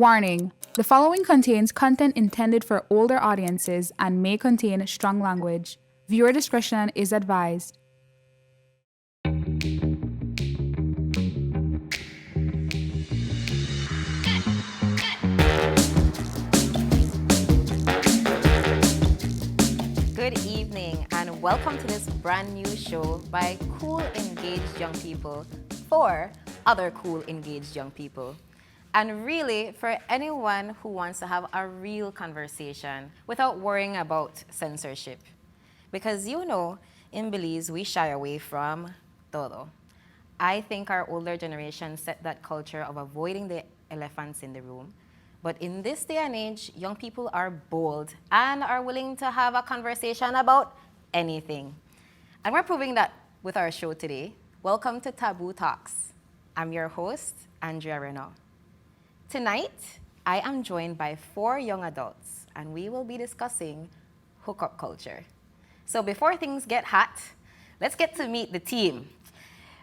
Warning: the following contains content intended for older audiences and may contain strong language. Viewer discretion is advised. Good evening and welcome to this brand new show by cool, engaged young people for other cool, engaged young people. And really, for anyone who wants to have a real conversation without worrying about censorship. Because you know, in Belize, we shy away from todo. I think our older generation set that culture of avoiding the elephants in the room. But in this day and age, young people are bold and are willing to have a conversation about anything. And we're proving that with our show today. Welcome to Taboo Talks. I'm your host, Drea. Tonight, I am joined by 4 young adults, and we will be discussing hookup culture. So before things get hot, let's get to meet the team.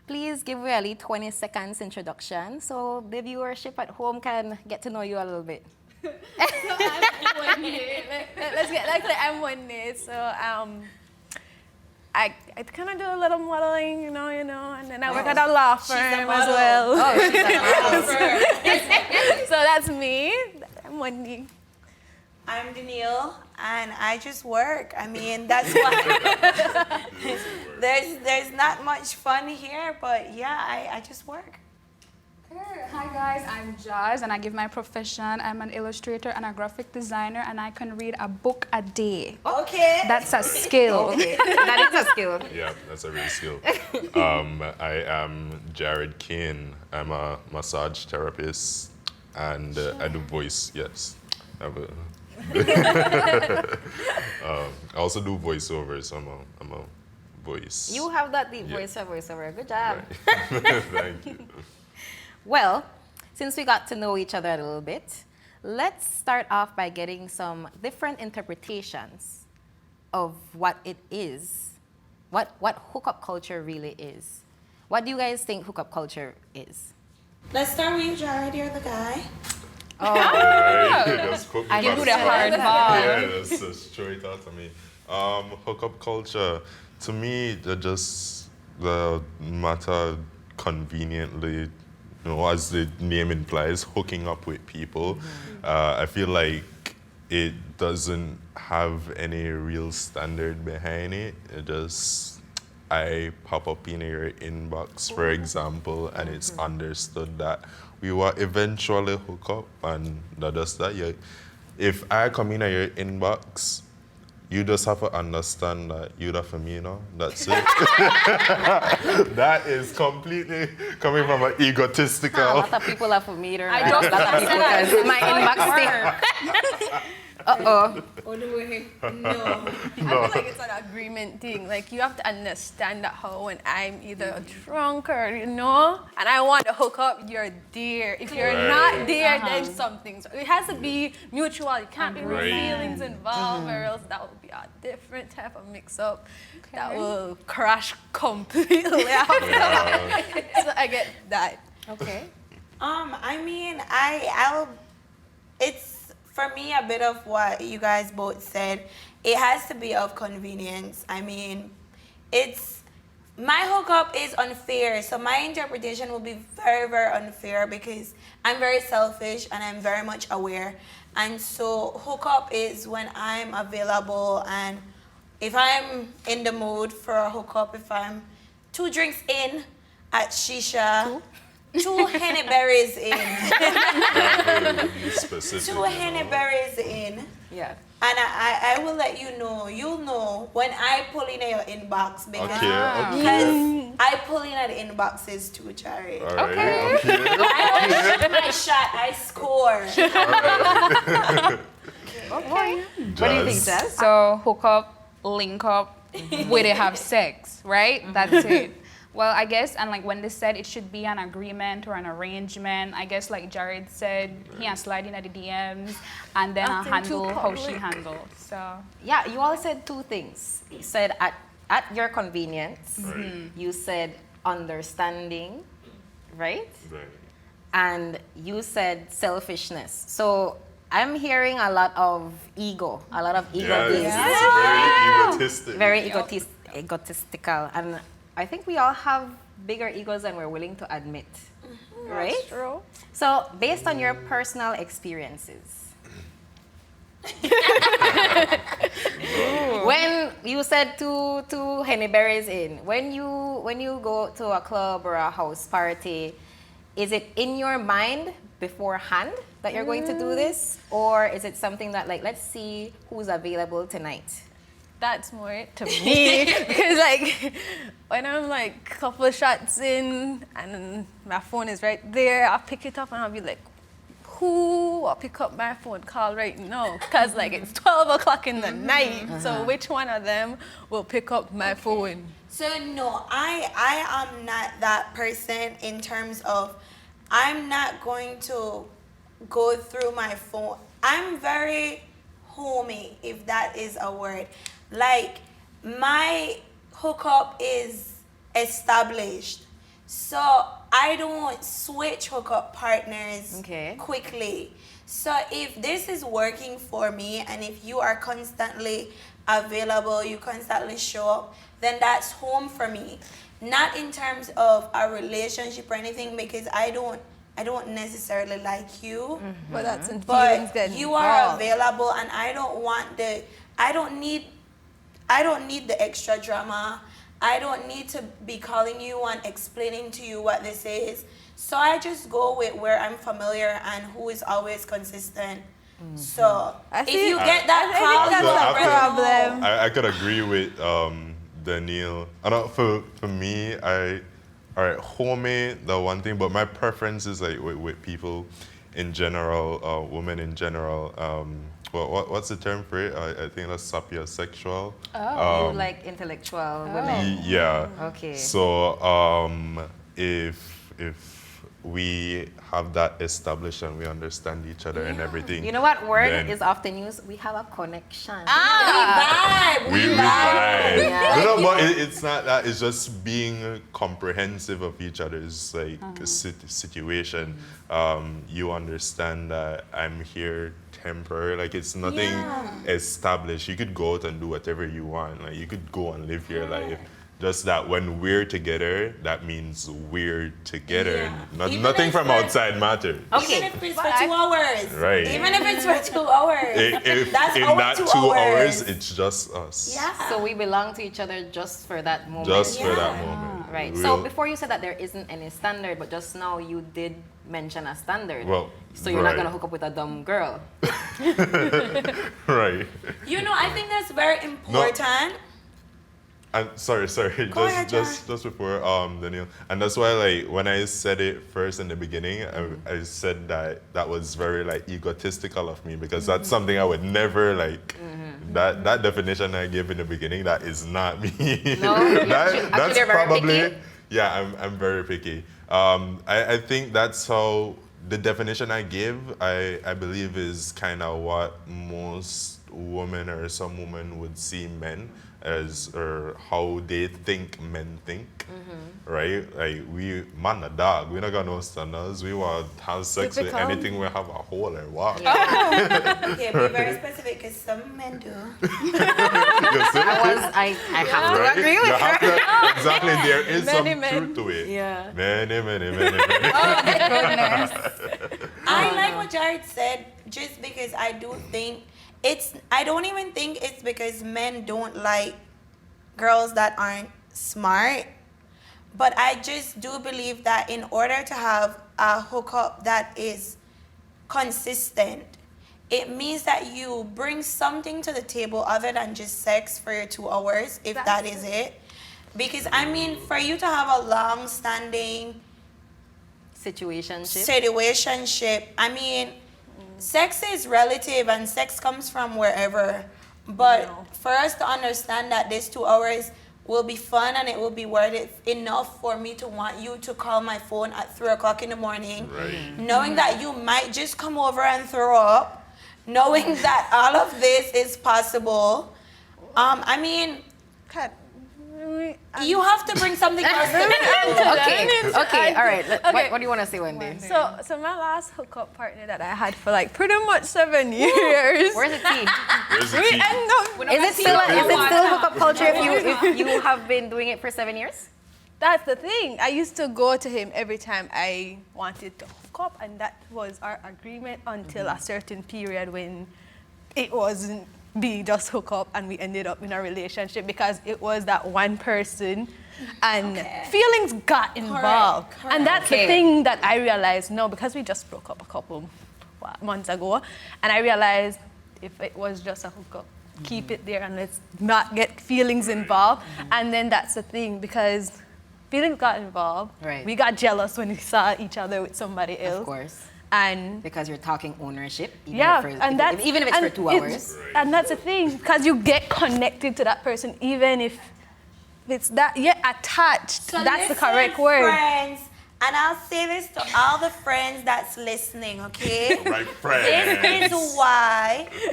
Please give really 20 seconds introduction so the viewership at home can get to know you a little bit. So I'm Wendy. I'm Wendy. So I kind of do a little modeling, you know, and then I work at a law firm as well. Oh, she's a model. So that's me. I'm Wendy. I'm Danielle, and I just work. I mean, that's why there's not much fun here, but yeah, I just work. Hi guys, I'm Jazz and I give my profession. I'm an illustrator and a graphic designer and I can read a book a day. Okay. That's a skill. Okay, that is a skill. Yeah, that's a real skill. I am Jared Kane. I'm a massage therapist and I do voice, yes. I also do voiceovers, so I'm a voice. You have that deep voiceover. Good job. Right. Thank you. Well, since we got to know each other a little bit, let's start off by getting some different interpretations of what it is, what hookup culture really is. What do you guys think hookup culture is? Let's start with you, Jared. You're the guy. All right. Just put me I back do the straight. hard part. Yeah, that's a straight out to me. Hookup culture, to me, the matter conveniently, as the name implies, hooking up with people. I feel like it doesn't have any real standard behind it. I pop up in your inbox, for example, and it's understood that we will eventually hook up, and that. If I come in at your inbox, you just have to understand that you're that for me, That's it. That is completely coming from an egotistical. A lot of people are familiar. I don't a lot of people because my inbox thing. Uh-oh. Oh, no way. No. I feel like it's an agreement thing. Like, you have to understand that how when I'm either drunk or, and I want to hook up, you're there. If you're not there, then something's... It has to be mutual. It can't be feelings involved, or else that would be a different type of mix-up that will crash completely after. So I get that. Okay. I mean, it's for me a bit of what you guys both said. It has to be of convenience. I mean, my hookup is unfair, so my interpretation will be very, very unfair because I'm very selfish and I'm very much aware. And so hookup is when I'm available, and if I'm in the mood for a hookup, if I'm 2 drinks in at Shisha, 2 henny berries in. Specific, 2 henny berries in. Yeah. And I will let you know. You'll know when I pull in your inbox because I pull in at inboxes too, Charlie. All right. Okay. I don't shoot my shot. I score. Okay. What do you think, Jess? So hook up, link up, where they have sex, right? That's it. Well, I guess, and like when they said it should be an agreement or an arrangement, I guess like Jared said, he can slide in at the DMs and then I'll handle how she handles. So Yeah, you all said 2 things. You said at your convenience. Right. You said understanding, right? Right. and you said selfishness. So I'm hearing a lot of ego, Yes, it's very egotistic. egotistical, and I think we all have bigger egos than we're willing to admit, right? That's true. So, based on your personal experiences, when you said two henny berries in, when you go to a club or a house party, is it in your mind beforehand that you're going to do this, or is it something that, like, let's see who's available tonight? That's more to me because like when I'm like a couple of shots in and my phone is right there, I'll pick it up and I'll be like, who? I'll pick up my phone, call right now because like it's 12 o'clock in the night. So which one of them will pick up my phone? So no, I am not that person in terms of I'm not going to go through my phone. I'm very homey, if that is a word. Like, my hookup is established. So I don't switch hookup partners quickly. So if this is working for me and if you are constantly available, you constantly show up, then that's home for me. Not in terms of a relationship or anything, because I don't necessarily like you. But that's in But feelings getting you are involved. available, and I don't need the extra drama. I don't need to be calling you and explaining to you what this is. So I just go with where I'm familiar and who is always consistent. So I if see- you get that I call, think you that's already a problem. know. I could agree with Daniel. I know for me, all right, homey, the one thing, but my preference is like with people in general, women in general. What's the term for it? I think that's sapiosexual. You like intellectual women. Yeah. Okay. So if we have that established and we understand each other and everything. You know what word then is often used? We have a connection. we vibe. Yeah. No, but it's not that. It's just being comprehensive of each other's like situation. You understand that I'm here temporary. Like it's nothing established. You could go out and do whatever you want. Like you could go and live your life. Just that when we're together, that means we're together. Yeah. Even Nothing if from we're- outside matter. Okay. Even if it's for 2 hours. Right. Even if it's for 2 hours. If That's in our that 2 2 hours. it's just us. Yeah. So we belong to each other just for that moment. Just for that Yeah. moment. Right. We'll- So before you said that there isn't any standard, but just now you did mention a standard. Well, so you're not right. gonna hook up with a dumb girl. Right. You know, I think that's very important. And sorry, Go ahead, just before Daniel, and that's why like when I said it first in the beginning, I said that was very like egotistical of me because that's something I would never like. That definition I gave in the beginning, that is not me. No, that's you're very probably picky? yeah. I'm very picky. I think that's how the definition I give. I believe is kind of what most women or some women would see men as, or how they think men think, right? Like we man a dog, we not got no standards. We want to have sex with Typical. anything. We have a hole and walk. Okay, be very specific because some men do. I have to Right? agree with You her. have to- exactly, there is Many some men. truth to it. Yeah. Many. I like what Jared said just because I do think I don't even think it's because men don't like girls that aren't smart. But I just do believe that in order to have a hookup that is consistent, it means that you bring something to the table other than just sex for your 2 hours, if that is it. Because I mean, for you to have a long-standing situationship, I mean, sex is relative and sex comes from wherever. But for us to understand that this 2 hours will be fun and it will be worth it enough for me to want you to call my phone at 3 o'clock in the morning, Right. knowing that you might just come over and throw up, knowing that all of this is possible. I mean, Cat, me You have to bring something else to the Okay, all right. What do you want to say, Wendy? So my last hookup partner that I had for like pretty much 7 years. Where's the tea? Where's the We tea? end up. Is it still hookup culture if you have been doing it for 7 years? That's the thing. I used to go to him every time I wanted to hook up, and that was our agreement until a certain period when it wasn't be just hook up, and we ended up in a relationship because it was that one person, and feelings got involved. Correct. And that's the thing that I realized, no, because we just broke up a couple months ago, and I realized if it was just a hookup, keep it there and let's not get feelings involved. And then that's the thing, because feelings got involved. Right. We got jealous when we saw each other with somebody else. Of course. And Because you're talking ownership. Even even if it's for 2 hours. And that's the thing, because you get connected to that person, even if it's that attached. So that's the listen, correct word. Friends, and I'll say this to all the friends that's listening, okay? Right, friends.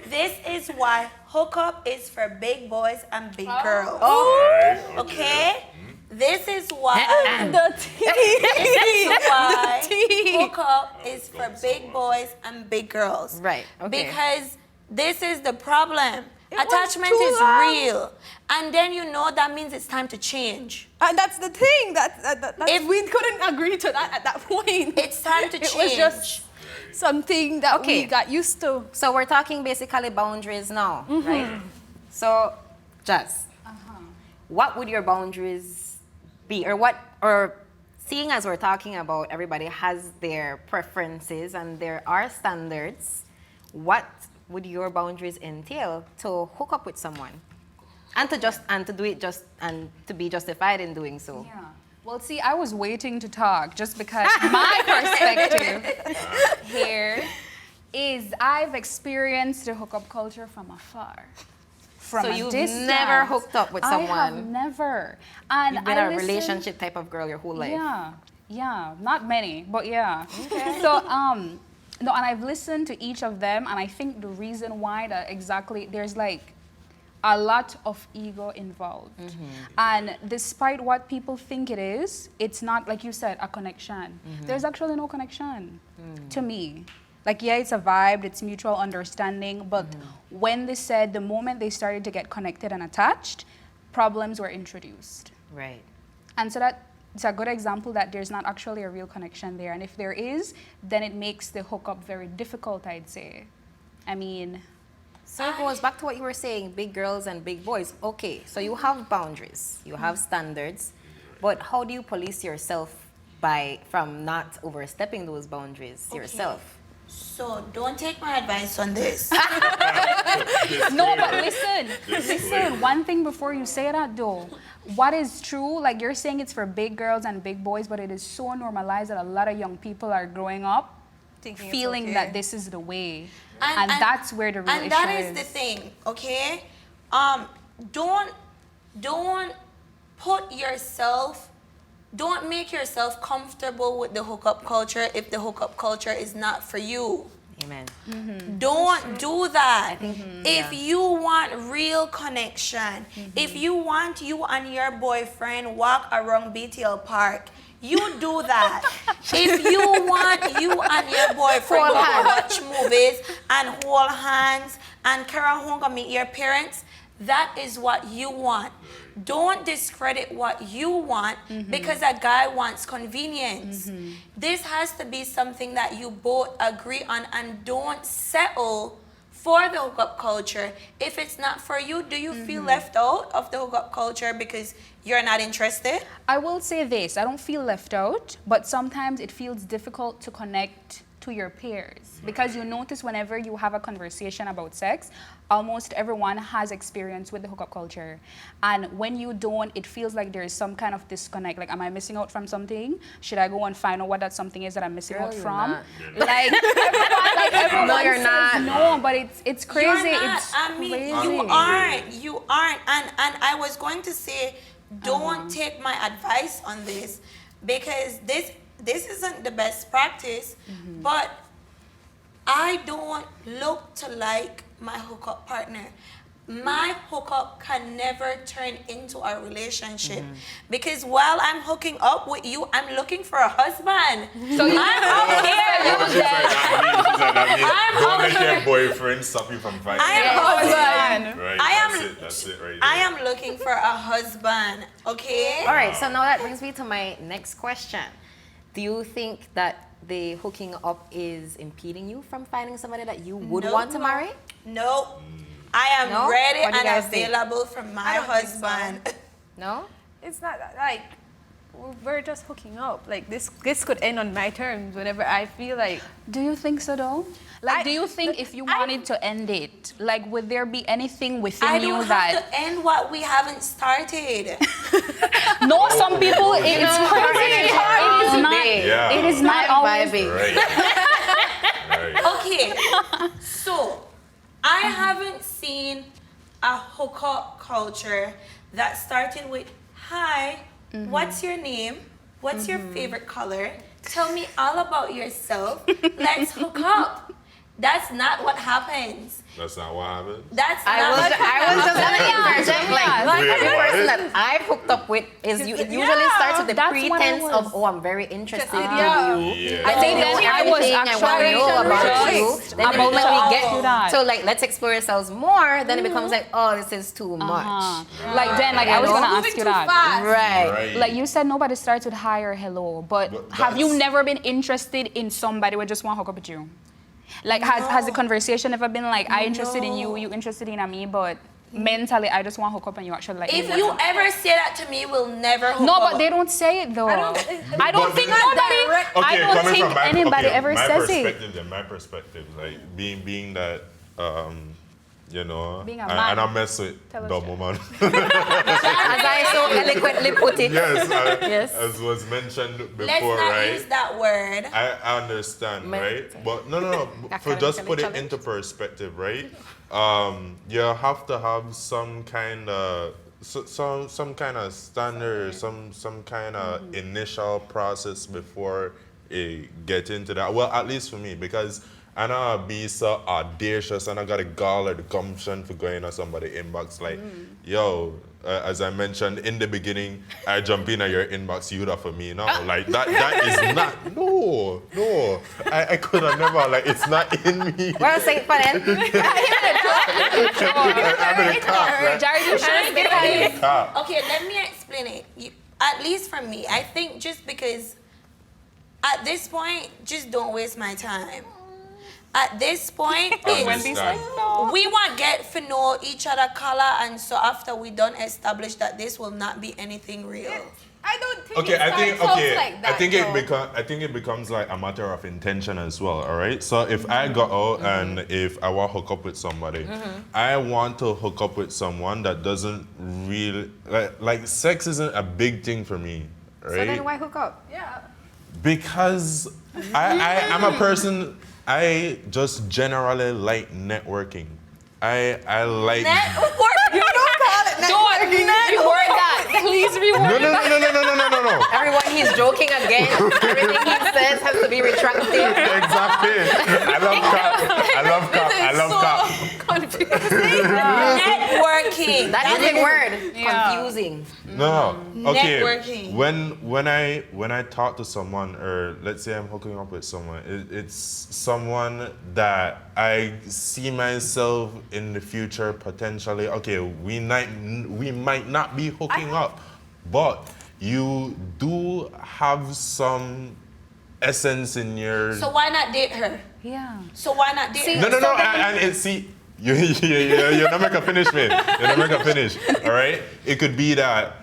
This is why hookup is for big boys and big girls. Right, Okay? This is why The tea. this is why The tea. hookup is for big boys and big girls. Right, okay. Because this is the problem. It was Attachment too is long. real. And then you know that means it's time to change. And that's the thing. That's If- we couldn't agree to that at that point. It's time to It change. was just something that Okay. we got used to. So we're talking basically boundaries now, right? So, Jazz, what would your boundaries be? Or seeing as we're talking about everybody has their preferences and there are standards, what would your boundaries entail to hook up with someone? And to do it and to be justified in doing so. Yeah. Well, see, I was waiting to talk just because my perspective here is I've experienced the hookup culture from afar. From So a you've distance. never hooked up with I have someone? never. And You've been I a listen- relationship type of girl your whole life. Yeah, not many, but yeah. So, no, and I've listened to each of them, and I think the reason why that exactly, there's like a lot of ego involved. And despite what people think it is, it's not, like you said, a connection. There's actually no connection to me. Like, yeah, it's a vibe, it's mutual understanding, but when they said the moment they started to get connected and attached, problems were introduced. Right. And so it's a good example that there's not actually a real connection there. And if there is, then it makes the hookup very difficult, I'd say. I mean, So it goes back to what you were saying, big girls and big boys. Okay, so you have boundaries, you have standards, but how do you police yourself from not overstepping those boundaries yourself? So don't take my advice on this. no, but listen, one thing before you say that though, what is true, like you're saying it's for big girls and big boys, but it is so normalized that a lot of young people are growing up Thinking it's feeling okay. that this is the way. And that's where the real issue is. And that is the thing, okay? Don't make yourself comfortable with the hookup culture if the hookup culture is not for you. Amen. Don't do that. If you want real connection, if you want you and your boyfriend walk around BTL Park, you do that. If you want you and your boyfriend to watch movies and hold hands and carry home and meet your parents, that is what you want. Don't discredit what you want because a guy wants convenience. This has to be something that you both agree on, and don't settle for the hookup culture. If it's not for you, do you feel left out of the hookup culture because you're not interested? I will say this, I don't feel left out, but sometimes it feels difficult to connect to your peers because you notice whenever you have a conversation about sex, almost everyone has experience with the hookup culture. And when you don't, it feels like there is some kind of disconnect. Like, am I missing out from something? Should I go and find out what that something is that I'm missing out you're from? not. Like everyone No, you're says not. no, but it's crazy. You're not. It's I mean, crazy. you aren't. And I was going to say, don't take my advice on this because this isn't the best practice, but I don't look to like my hookup partner. my hookup can never turn into a relationship because while I'm hooking up with you, I'm looking for a husband. So you I'm out here. Don't let your boyfriend stop you from finding I am a husband. Right, I that's it right there. I am looking for a husband. Okay. All right, so now that brings me to my next question. Do you think that the hooking up is impeding you from finding somebody that you would No. want to marry? No. I am No? ready What do you and guys think? available for my don't think so. husband. No? It's not like we're just hooking up. Like this could end on my terms whenever I feel like. Do you think so though? Like, do you think if you wanted to end it, like, would there be anything within I you don't that? have to end what we haven't started. No, some people it's crazy. It is not. Yeah. It is not I'm always. vibing. Right. Right. Okay, so I haven't seen a hookup culture that started with, hi, what's your name? What's your favorite color? Tell me all about yourself. Let's hook up. That's not what happens. That's not what happened. That's I not was what just gonna interject, like Wait, every what? person that I've hooked up with is it usually starts with the That's what I pretense was. of, oh, I'm very interested in Yeah. you. Yeah. I think then know I was everything I want to know actually about you. just Then the about moment to we ask get you that. so like let's explore ourselves more, then it becomes like, oh, this is too much. Like then, like I was You know? gonna ask Moving you too that. fast. Right. Like you said, nobody starts with hi or hello, but But have you that's- never been interested in somebody who just want to hook up with you? Like has the conversation ever been like, I interested in you, you interested in me, but mentally I just want to hook up and you actually like If me? you ever say that to me, we'll never hook No, up. but they don't say it though. I don't But think then- nobody. I don't coming think from my, anybody ever my says it. perspective, then my perspective, like being that, you know, Being a and man. I mess with Tell us, dumb Jack. woman. As I so eloquently put it. Yes, Yes. as was mentioned before, Let's not right? use that word. I understand, right? But no. For just put it into perspective, right? You have to have some kind of some kind of standard, some kind of initial process before it get into that. Well, at least for me, because I know I be so audacious and I got a gall or the gumption for going on somebody's inbox like, yo, as I mentioned in the beginning, I jump in at your inbox, you that for me. No, like that is not, no. I could have never, like, it's not in me. Well, say it for then. I'm in a cop, right? Jared, you should get I'm in a cop. Okay, let me explain it. At least for me, I think just because at this point, just don't waste my time. At this point, Understand. we want get to know each other color, and so after we don't establish that this will not be anything real. I don't think Okay, it I think starts okay. off like that, I think though. it becomes like a matter of intention as well. All right. So if I go out and if I want to hook up with somebody, I want to hook up with someone that doesn't really like sex isn't a big thing for me. Right. So then why hook up? Yeah. Because I'm a person. I just generally like networking. I like. You don't call it networking. reword that. Please reword No. Everyone, he's joking again. Everything he says has to be retracted. Exactly. I love cop. Networking. That is the word. Confusing. No. Okay. Networking. When I talk to someone, or let's say I'm hooking up with someone, it's someone that I see myself in the future potentially. Okay, we might not be hooking up, but you do have some essence in your. So why not date her? Yeah. So why not date her? No, and it see. You're not making a finish, man. You're not making a finish. All right. It could be that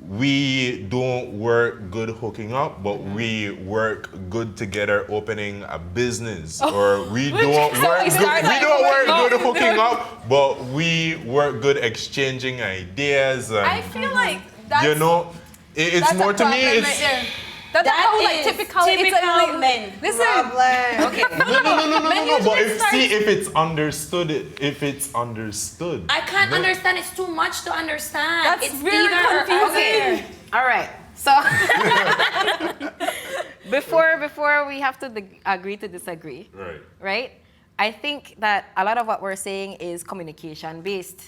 we don't work good hooking up, but we work good together opening a business, or we don't work good hooking up, but we work good exchanging ideas. And, I feel like that's you know, it's that's more a to me. problem It's right there. That's That how like is typical typical men. Listen, Okay. no. But usually if it's understood, I can't understand. It's too much to understand. That's it's very either or confusing. other. All right. So before we have to agree to disagree, right. right? I think that a lot of what we're saying is communication based.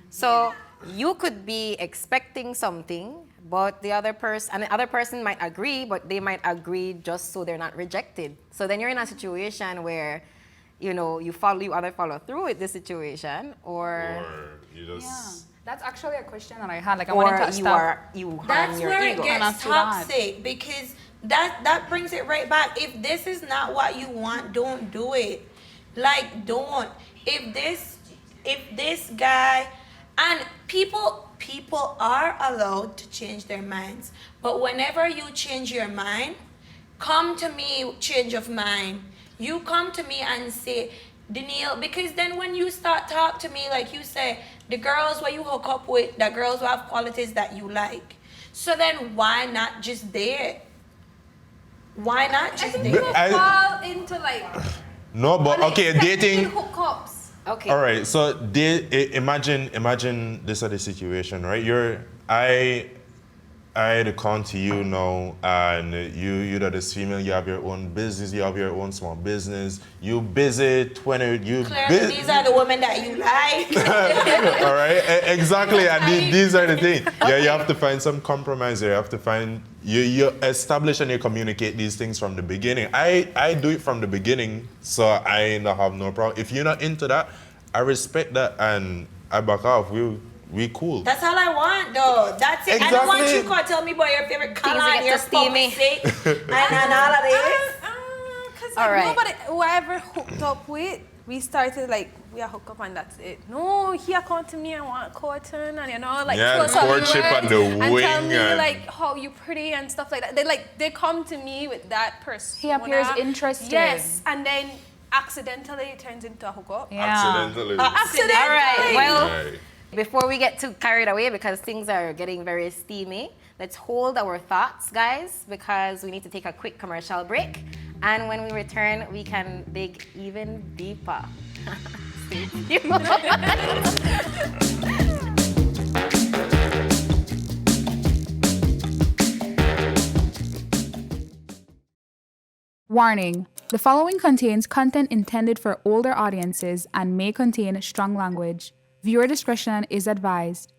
So you could be expecting something, but the other person might agree, but they might agree just so they're not rejected. So then you're in a situation where, you know, you either follow through with the situation, Or you Yeah. just That's actually a question that I had. Like, I wanted or to stop. you harm That's your where ego. it And I gets feel bad. toxic because that brings it right back. If this is not what you want, don't do it. Like, don't. If this guy and people are allowed to change their minds, but whenever you change your mind, come to me, change of mind. You come to me and say, Danielle, because then when you start talk to me, like you say, the girls where you hook up with, the girls who have qualities that you like. So then why not just date? Why not I just think date? people I- fall into like no, but okay, unexpected dating. hookups. Okay. All right, so imagine this is the situation, right? I come to you now, and you're this female. You have your own business. You have your own small business. You busy 20. Clearly, these are the women that you like. All right, exactly. And these are the things. Yeah, you have to find some compromise there. You have to find you establish and you communicate these things from the beginning. I do it from the beginning, so I don't have no problem. If you're not into that, I respect that and I back off. We cool. That's all I want, though. That's it. I don't want Exactly. you to tell me about your favorite color Things and get your too steamy. sick and all of this. Because All like, right. nobody, whoever hooked up with, we started like, we are hooked up and that's it. No, he come to me and want cotton and, you know, like, Yeah, throw the some courtship words and the and wing tell me and- like how you pretty and stuff like that. They come to me with that person. He appears interested. Yes, and then accidentally it turns into a hookup. Yeah. Accidentally. Accidentally. All right. Well, Right. before we get too carried away, because things are getting very steamy, let's hold our thoughts, guys, because we need to take a quick commercial break. And when we return, we can dig even deeper. Stay tuned. Warning. The following contains content intended for older audiences and may contain strong language. Viewer discretion is advised.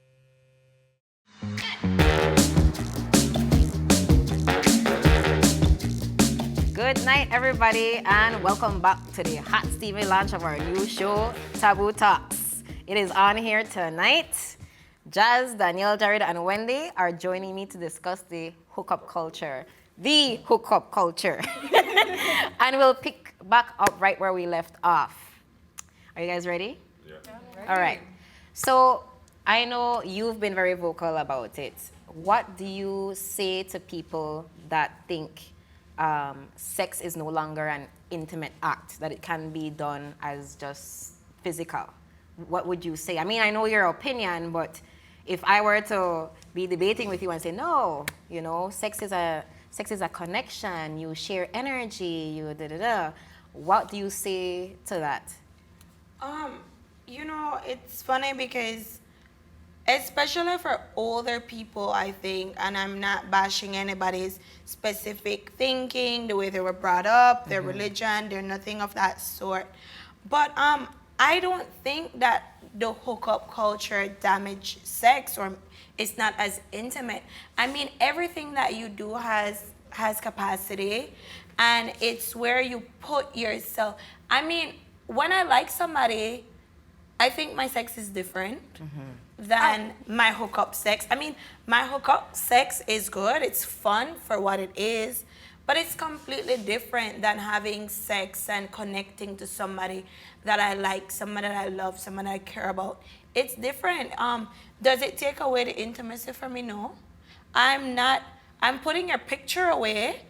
Good night, everybody, and welcome back to the hot steamy launch of our new show, Taboo Talks. It is on here tonight. Jazz, Danielle, Jared, and Wendy are joining me to discuss the hookup culture. The hookup culture. And we'll pick back up right where we left off. Are you guys ready? Yeah. All right. So I know you've been very vocal about it. What do you say to people that think sex is no longer an intimate act, that it can be done as just physical? What would you say? I mean, I know your opinion, but if I were to be debating with you and say, no, you know, sex is a connection, you share energy, you da-da-da, what do you say to that? You know, it's funny because especially for older people, I think, and I'm not bashing anybody's specific thinking, the way they were brought up, their religion, they're nothing of that sort. But I don't think that the hookup culture damaged sex or it's not as intimate. I mean, everything that you do has capacity, and it's where you put yourself. I mean, when I like somebody, I think my sex is different than my hookup sex. I mean, my hookup sex is good. It's fun for what it is, but it's completely different than having sex and connecting to somebody that I like, somebody that I love, someone I care about. It's different. Does it take away the intimacy from me? No. I'm putting your picture away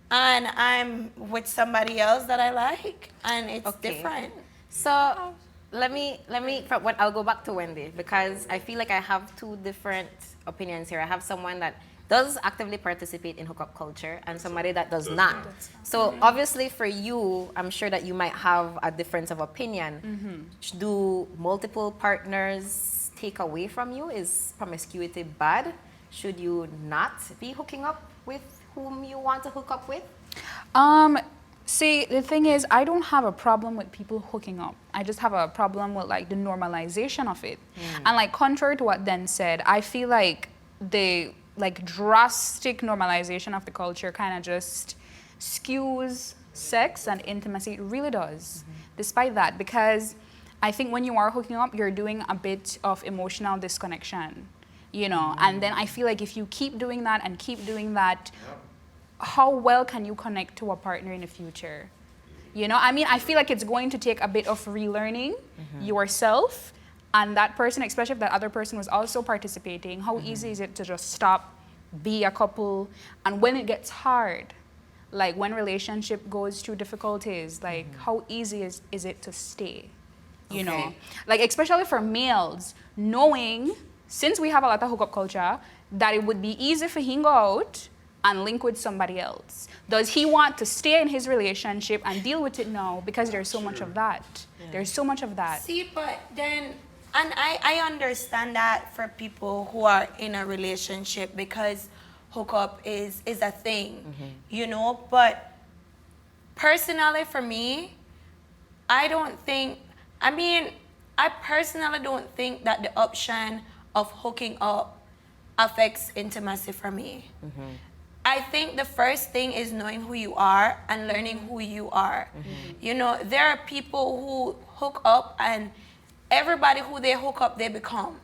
and I'm with somebody else that I like, and it's different. So let me I'll go back to Wendy, because I feel like I have two different opinions here. I have someone that does actively participate in hookup culture and somebody that does not. So obviously for you, I'm sure that you might have a difference of opinion. Do multiple partners take away from you? Is promiscuity bad? Should you not be hooking up with whom you want to hook up with? See, the thing is, I don't have a problem with people hooking up. I just have a problem with like the normalization of it. And like contrary to what Den said, I feel like the like drastic normalization of the culture kind of just skews sex and intimacy. It really does. Despite that, because I think when you are hooking up, you're doing a bit of emotional disconnection, you know. And then I feel like if you keep doing that and keep doing that, how well can you connect to a partner in the future? You know, I mean, I feel like it's going to take a bit of relearning yourself and that person, especially if that other person was also participating. How easy is it to just stop, be a couple, and when it gets hard, like when relationship goes through difficulties, like how easy is it to stay? You know, like especially for males, knowing, since we have a lot of hookup culture, that it would be easy for him to go out and link with somebody else. Does he want to stay in his relationship and deal with it now? Because there's so much of that. There's so much of that. See, but then, and I understand that for people who are in a relationship because hookup is a thing, you know, but personally for me, I personally don't think that the option of hooking up affects intimacy for me. I think the first thing is knowing who you are and learning who you are. You know, there are people who hook up and everybody who they hook up, they become.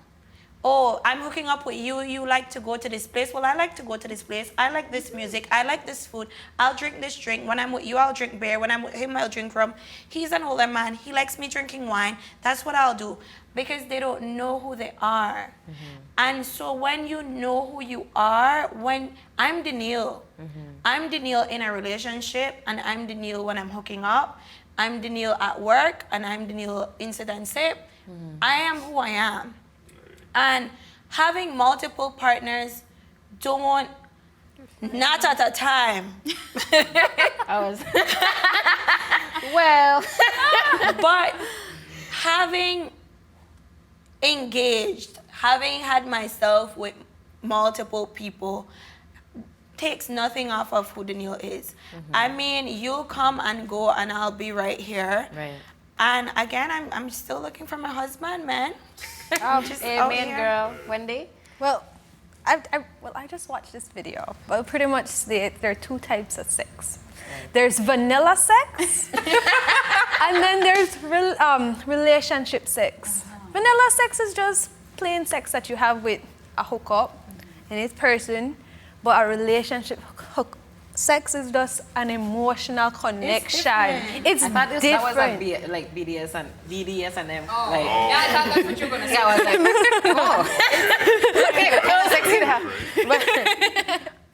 Oh, I'm hooking up with you. You like to go to this place. Well, I like to go to this place. I like this music. I like this food. I'll drink this drink. When I'm with you, I'll drink beer. When I'm with him, I'll drink rum. He's an older man. He likes me drinking wine. That's what I'll do. Because they don't know who they are. And so when you know who you are, when I'm Danielle, I'm Danielle in a relationship, and I'm Danielle when I'm hooking up. I'm Danielle at work, and I'm Danielle incident sip. I am who I am. And having multiple partners not at a time. Well, But having engaged, having had myself with multiple people takes nothing off of who Danielle is. I mean, you'll come and go and I'll be right here. right. And again, I'm still looking for my husband, man. Just out Amen, here. girl. Wendy? Well, I just watched this video. Well, pretty much there are two types of sex. There's vanilla sex, and then there's relationship sex. Vanilla sex is just plain sex that you have with a hookup and this person, but a relationship sex is just an emotional connection. It's I thought different. that was like BDS and them. Like, Yeah, I thought that's what you were gonna say. yeah, I was like, oh.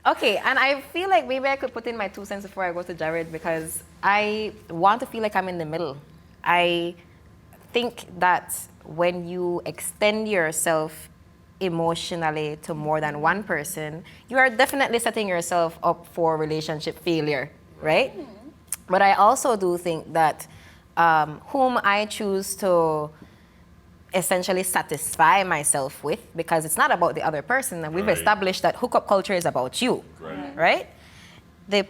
Okay, okay, and I feel like maybe I could put in my 2 cents before I go to Jared because I want to feel like I'm in the middle. I think that when you extend yourself emotionally to more than one person, you are definitely setting yourself up for relationship failure, right? But I also do think that whom I choose to essentially satisfy myself with, because it's not about the other person, and we've established that hookup culture is about you, right? The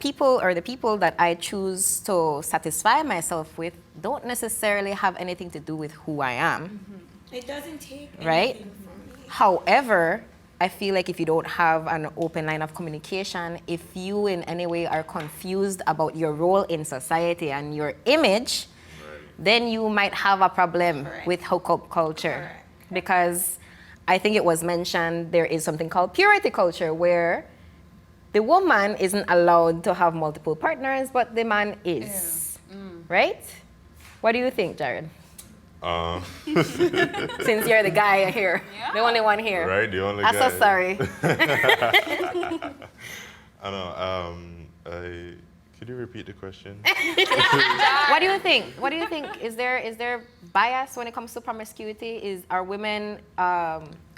people that I choose to satisfy myself with don't necessarily have anything to do with who I am. It doesn't take Right? anything from me. However, I feel like if you don't have an open line of communication, if you in any way are confused about your role in society and your image, then you might have a problem with hookup culture. Because I think it was mentioned there is something called purity culture where the woman isn't allowed to have multiple partners, but the man is. Right? What do you think, Jared? Since you're the guy here, the only one here. Right, the only I'm guy. so sorry. I know. Could you repeat the question? What do you think? What do you think? Is there bias when it comes to promiscuity? Are women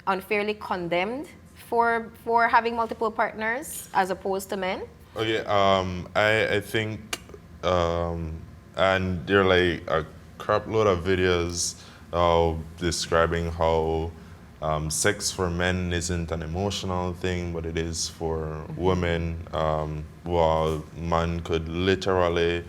unfairly condemned for having multiple partners as opposed to men? Okay, I think, and there are like a crap load of videos describing how sex for men isn't an emotional thing, but it is for women. While man could literally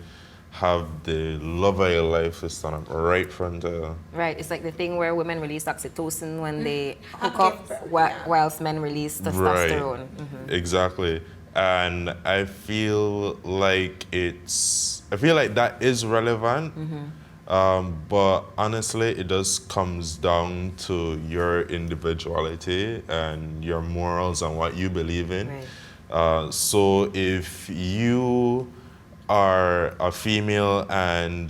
have the love of your life to stand up right front of. Right, it's like the thing where women release oxytocin when they hook Okay, up, whilst men release testosterone. Exactly. And I feel like that is relevant. But honestly, it just comes down to your individuality and your morals and what you believe in. Right. So if you are a female and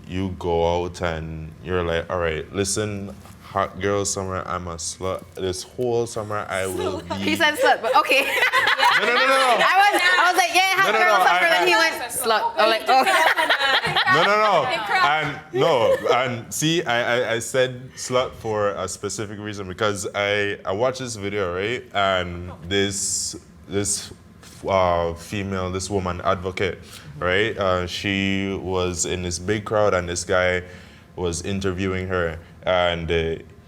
you go out and you're like, all right, listen, hot girl summer, I'm a slut. This whole summer I will be. He said slut, but okay. No. I was like, yeah, hot girl summer, then he went slut. I'm like, oh. And see, I said slut for a specific reason because I watched this video, right? And this female, this woman advocate, right? She was in this big crowd and this guy was interviewing her and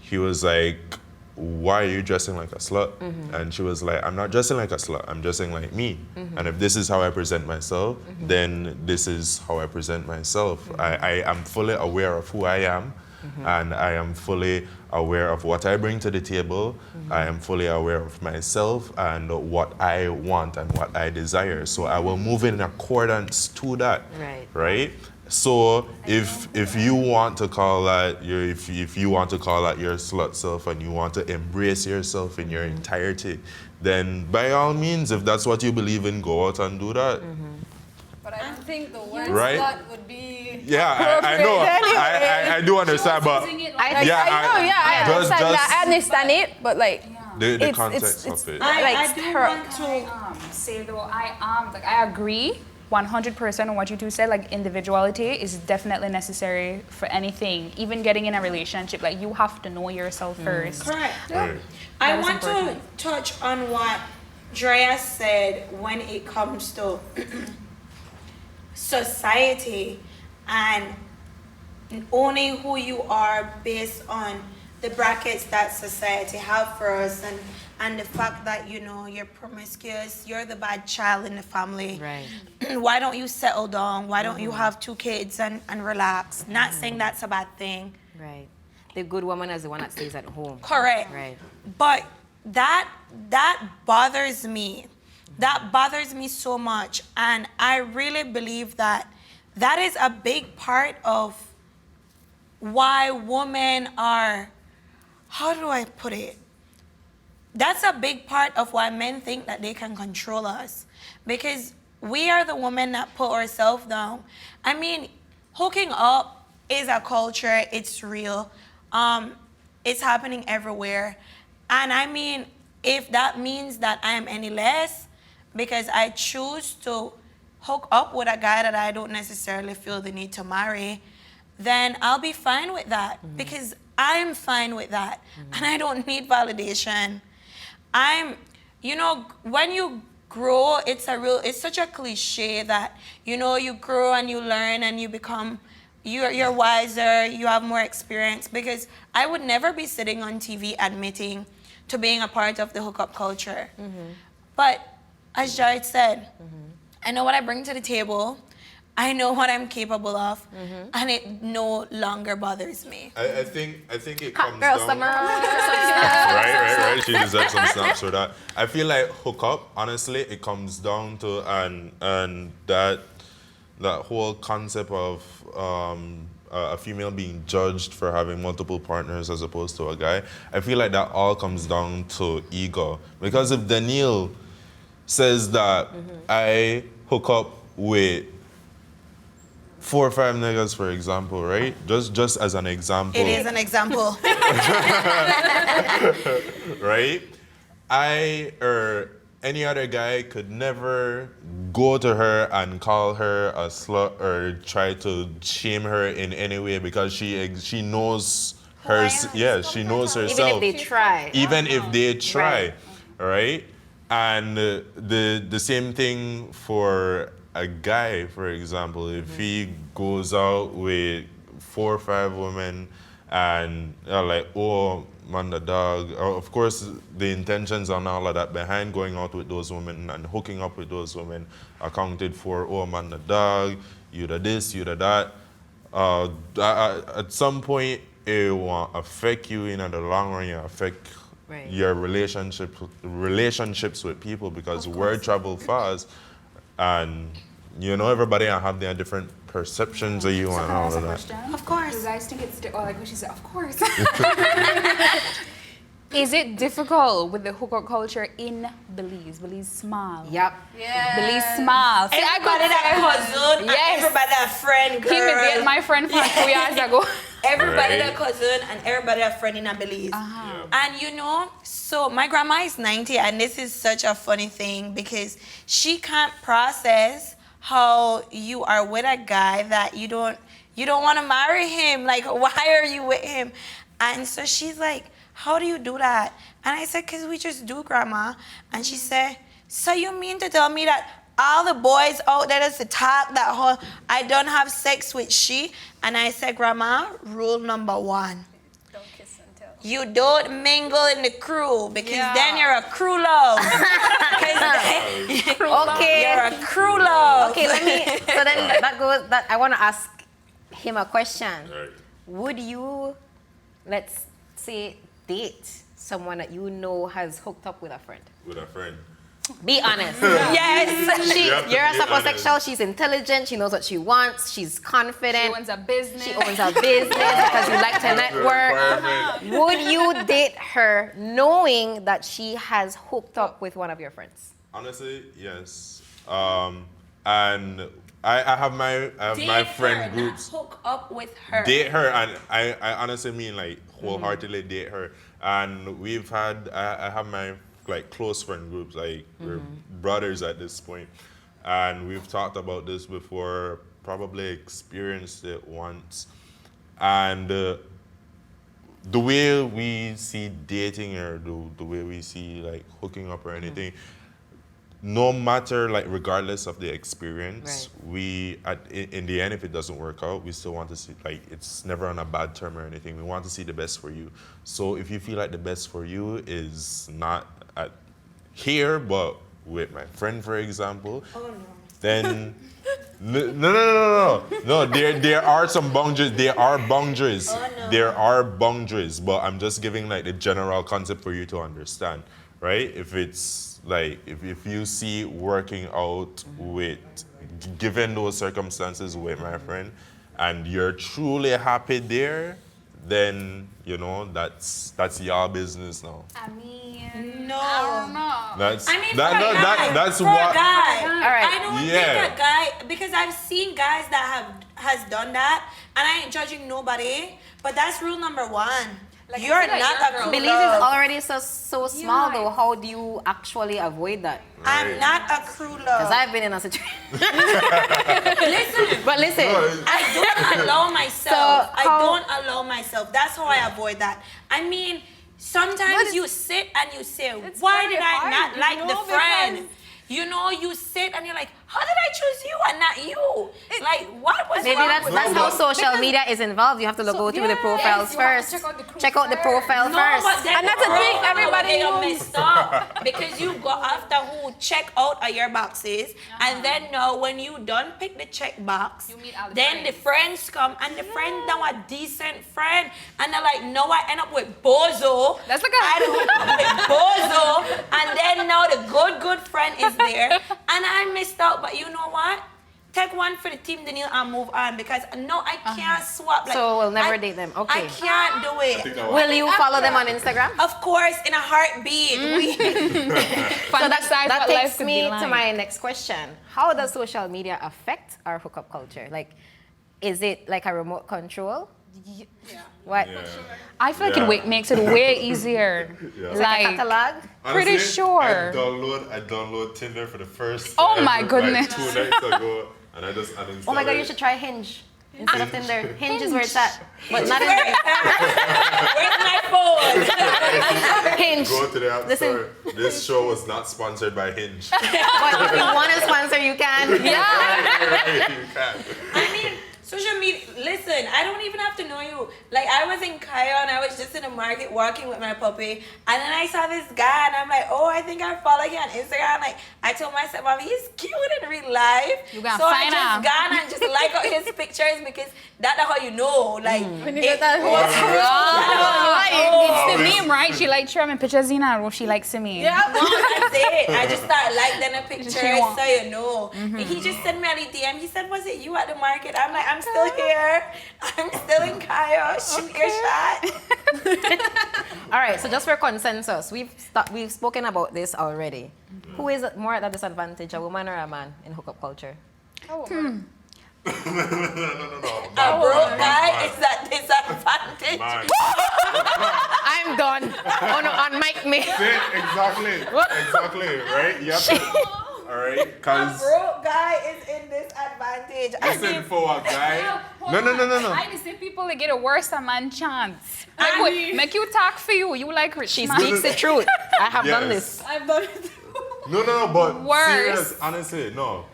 he was like, why are you dressing like a slut? And she was like, I'm not dressing like a slut, I'm dressing like me. And if this is how I present myself, then this is how I present myself. I am fully aware of who I am, and I am fully aware of what I bring to the table. I am fully aware of myself and what I want and what I desire. So I will move in accordance to that, right? So if you want to call that if you want to call that your slut self and you want to embrace yourself in your entirety, then by all means, if that's what you believe in, go out and do that. But I don't think the word Right? slut would be. Yeah, I know. I do understand, but I understand that. I understand it, but like the context of it. I do want to say though, I agree 100% on what you two said. Like, individuality is definitely necessary for anything, even getting in a relationship. Like, you have to know yourself first. correct. Right. I want to touch on what Drea said when it comes to society and owning who you are based on the brackets that society have for us, and the fact that, you know, you're promiscuous, you're the bad child in the family. Right. Why don't you settle down? Why don't you have 2 kids and relax? Not saying that's a bad thing. Right. The good woman is the one that stays at home. Correct. Right. But that bothers me. That bothers me so much. And I really believe that that is a big part of why women are, how do I put it? That's a big part of why men think that they can control us. Because we are the women that put ourselves down. I mean, hooking up is a culture, it's real. It's happening everywhere. And I mean, if that means that I am any less because I choose to hook up with a guy that I don't necessarily feel the need to marry, then I'll be fine with that because I'm fine with that and I don't need validation. You know, when you grow, it's such a cliche that, you know, you grow and you learn and you become, you're wiser, you have more experience, because I would never be sitting on TV admitting to being a part of the hookup culture. But as Jared said, I know what I bring to the table. I know what I'm capable of, and it no longer bothers me. I think it comes Girl down. summer. Right. She deserves some snaps for that. I feel like hookup, honestly, it comes down to and that whole concept of a female being judged for having multiple partners as opposed to a guy. I feel like that all comes down to ego. Because if Daniel says that I hook up with 4 or 5 niggas, for example, right? Just as an example. It is an example. Right? I or any other guy could never go to her and call her a slut or try to shame her in any way because she knows her. Yeah, she knows herself. Even if they try. Even if they try, right? And the same thing for a guy, for example, if he goes out with 4 or 5 women and they're like, oh, man the dog. Of course, the intentions and all of that behind going out with those women and hooking up with those women accounted for, oh, man the dog, you the this, you the that. At some point, it will affect you in the long run, it affect your relationships with people because word travel fast and you know everybody have their different perceptions of you and all of that. Of course. You guys think it's like what she said, of course. Is it difficult with the hookup culture in Belize? Belize small. Yep. Yeah. Belize small. See, Everybody that cousin, Yes. everybody that friend, girl. He me date my friend from 2 years ago. Everybody Right. that cousin and everybody that friend in a Belize. And you know, so my grandma is 90 and this is such a funny thing because she can't process how you are with a guy that you don't want to marry him. Like, why are you with him? And so she's like, how do you do that? And I said, because we just do, Grandma. And she said, so you mean to tell me that all the boys out there that's the talk that whole I don't have sex with she? And I said, Grandma, rule number 1. Don't kiss and tell. You don't mingle in the crew because then you're a crew love. Okay. You're a crew love. Okay, let me. So then that goes. That I want to ask him a question. Right. Would you, let's say, date someone that you know has hooked up with a friend? With a friend. Be honest. Yes. You have to You're a be saposexual. honest. She's intelligent. She knows what she wants. She's confident. She owns a business. She owns a business because you like to network. Requirement. Would you date her knowing that she has hooked up with one of your friends? Honestly, yes. And I have my friend groups. Hook up with her. Date her, and I honestly mean like wholeheartedly date her. And we've had I have my like close friend groups, like we're brothers at this point, and we've talked about this before. Probably experienced it once, and the way we see dating or the way we see like hooking up or anything. No matter, like, regardless of the experience, we, in the end, if it doesn't work out, we still want to see, like, it's never on a bad term or anything. We want to see the best for you. So if you feel like the best for you is not at here, but with my friend, for example, then no. There are some boundaries. There are boundaries. There are boundaries. But I'm just giving like the general concept for you to understand, right? If it's like if you see working out with given those circumstances with my friend, and you're truly happy there, then you know that's your business now. I mean, No. I don't know. That's I mean, that's for what. a guy. All right. I don't Yeah. think a guy, because I've seen guys that has done that, and I ain't judging nobody, but that's rule number 1. Like, You're I feel like not you're a a girl. crew Belize love. is already so small Yeah. though. How do you actually avoid that? I'm not a crew Because love. I've been in a situation. Listen, But listen, I don't allow myself. So, I how- don't allow myself. That's how I avoid that. I mean, sometimes you sit and you say, why very did I hard, not you like know, the friend? because- You know, you sit and you're like, how did I choose you and not you? Like, what was maybe wrong that's with that's you? how social media is involved. You have to go through the profiles you have first. to check out the crew Check out the profile No, first. but then And that's the thing, profile, everybody they are knows. messed up because you go after who check out of your boxes, and then now when you done pick the check box, You meet all the then the friends come, and the friend now a decent friend, and they're like, no, I end up with Bozo. That's like a- I hook up with Bozo, and then now the good friend is there, and I missed out. But you know what? Take one for the team, Daniel, and move on because no, I can't swap. Like, So we'll never I- date them. Okay. I can't do it. Will you follow them on Instagram? Of course, in a heartbeat. So that what life takes could me be to like. my next question. How does social media affect our hookup culture? Like, is it like a remote control? What? Yeah. I feel like Yeah. makes it way easier. Yeah. Like a Like, catalog? Pretty sure. I download Tinder for the first Oh time, my like, goodness. 2 nights ago, and I just uninstalled Oh my god, you it. should try Hinge instead of Tinder. Hinge is where it's at. But not in Where's my phone? Hinge. Go to the app Listen. store. This show was not sponsored by Hinge. But if you want to sponsor, you can. yeah. You can. I mean, social media, listen, I don't even have to know you. Like, I was in Cairo and I was just in the market walking with my puppy, and then I saw this guy, and I'm like, oh, I think I follow you on Instagram. Like, I told myself, Mom, he's cute in real life. You gonna so I find just him. gone and just like out his pictures because that's how you know. Like, When you get that whole It's the meme, right? She like sharing pictures in her room. She likes me. Yeah. no, that's it. I just start liking the pictures She want- so you know. And he just sent me a DM. He said, was it you at the market? I'm like, I'm still here. I'm still in Cairo. Shoot your shot. All right, so just for consensus, we've spoken about this already. Who is more at a disadvantage, a woman or a man in hookup culture? No. A broke guy is at disadvantage. Man. I'm done. Oh no, unmic me. Exactly. Exactly. Right? You have to. All right. A Because broke guy is in disadvantage. I listen, mean, for a guy. No. I just see people that get a worse a man chance. Like, I wait, mean- make you talk for you. You like rich She man. speaks the truth. I have done Yes. this. I've done it. No, but Worse. serious, honestly, no.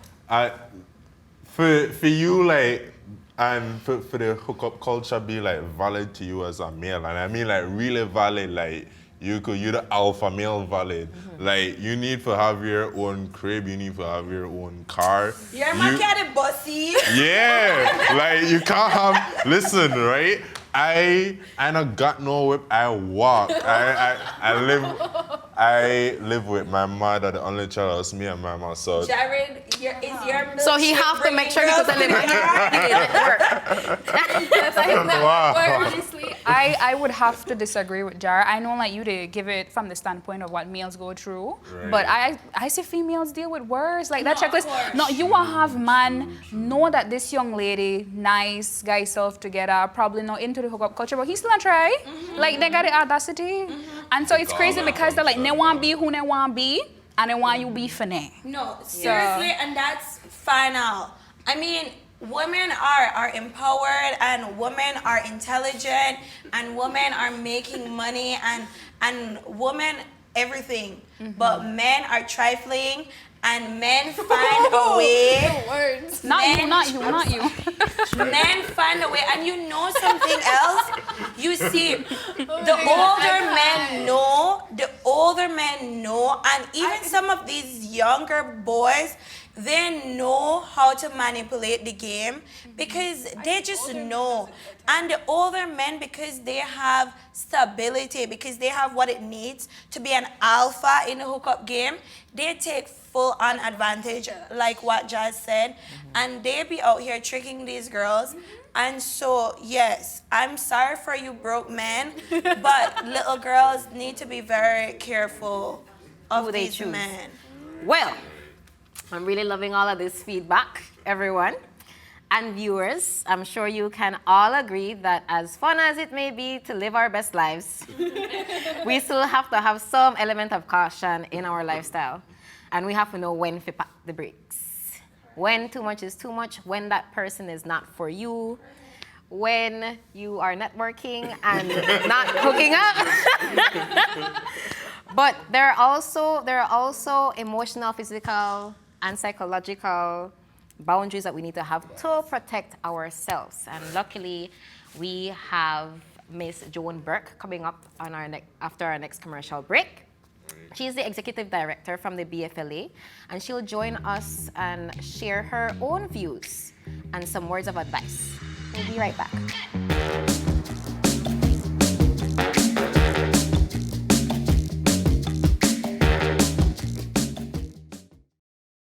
For you, like, and for the hookup culture be like valid to you as a male, and I mean like really valid, like you're the alpha male valid. Like you need to have your own crib, you need to have your own car. you're my cat bossy. Yeah, like you can't have. Listen, right? I not got no whip. I walk. I live with my mother, the only child. It's me and my mom. So Jared, is your So he have to make sure he puts in the wow. Honestly, I would have to disagree with Jar. I know like you to give it from the standpoint of what males go through, Right. but I see females deal with worse. Like that checklist. No, you will have man know that this young lady, nice, guy self together, probably not into the hookup culture, but he's still a try. Like they got the audacity. And so it's crazy because they're like, they want to be who they want to be, and they want you be finesse. No, seriously, and that's final. I mean, women are empowered, and women are intelligent, and women are making money, and women everything. But men are trifling, and men find a way. Words. Not you. Men find a way, and you know something else. You see, the older men know, and even some of these younger boys, they know how to manipulate the game because they just know. And the older men, because they have stability, because they have what it needs to be an alpha in the hookup game, they take full on advantage, like what Jazz said, and they be out here tricking these girls. And so, yes, I'm sorry for you broke men, but little girls need to be very careful of Who they these choose. men. Well, I'm really loving all of this feedback, everyone. And viewers, I'm sure you can all agree that as fun as it may be to live our best lives, we still have to have some element of caution in our lifestyle. And we have to know when to pack the brakes. When too much is too much, when that person is not for you, when you are networking and not hooking up. But there are also emotional, physical, and psychological boundaries that we need to have to protect ourselves. And luckily, we have Miss Joan Burke coming up on after our next commercial break. She's the executive director from the BFLA, and she'll join us and share her own views and some words of advice. We'll be right back.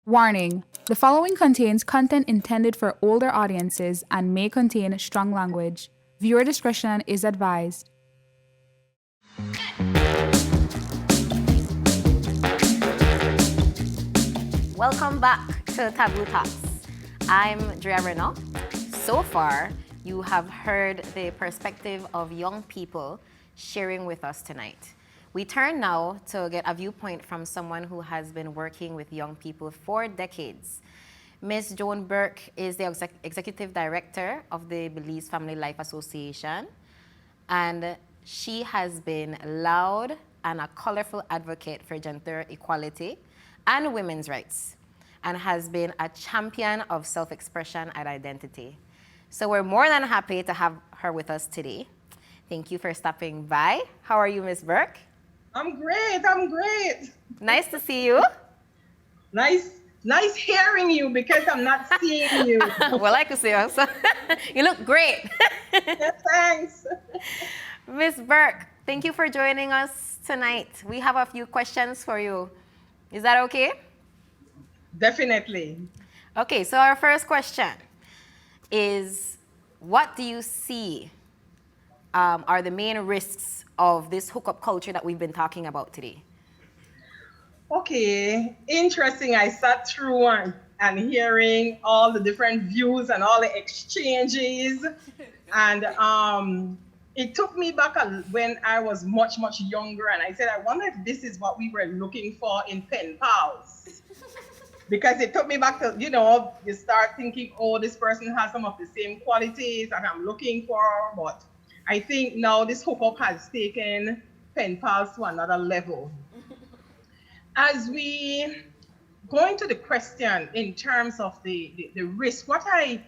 Warning. The following contains content intended for older audiences and may contain strong language. Viewer discretion is advised. Welcome back to Taboo Talks. I'm Drea. So far, you have heard the perspective of young people sharing with us tonight. We turn now to get a viewpoint from someone who has been working with young people for decades. Ms. Joan Burke is the executive director of the Belize Family Life Association, and she has been loud and a colorful advocate for gender equality and women's rights, and has been a champion of self-expression and identity. So we're more than happy to have her with us today. Thank you for stopping by. How are you, Miss Burke? I'm great. Nice to see you. Nice hearing you because I'm not seeing you. Well, I could see you. So you look great. Yeah, thanks. Miss Burke, thank you for joining us tonight. We have a few questions for you. Is that okay? Definitely. Okay, so our first question is, what do you see are the main risks of this hookup culture that we've been talking about today? Okay, interesting. I sat through and hearing all the different views and all the exchanges. And it took me back when I was much, much younger. And I said, I wonder if this is what we were looking for in pen pals. Because it took me back to, you start thinking, oh, this person has some of the same qualities that I'm looking for. But I think now this hookup has taken pen pals to another level. As we go into the question in terms of the risk, what I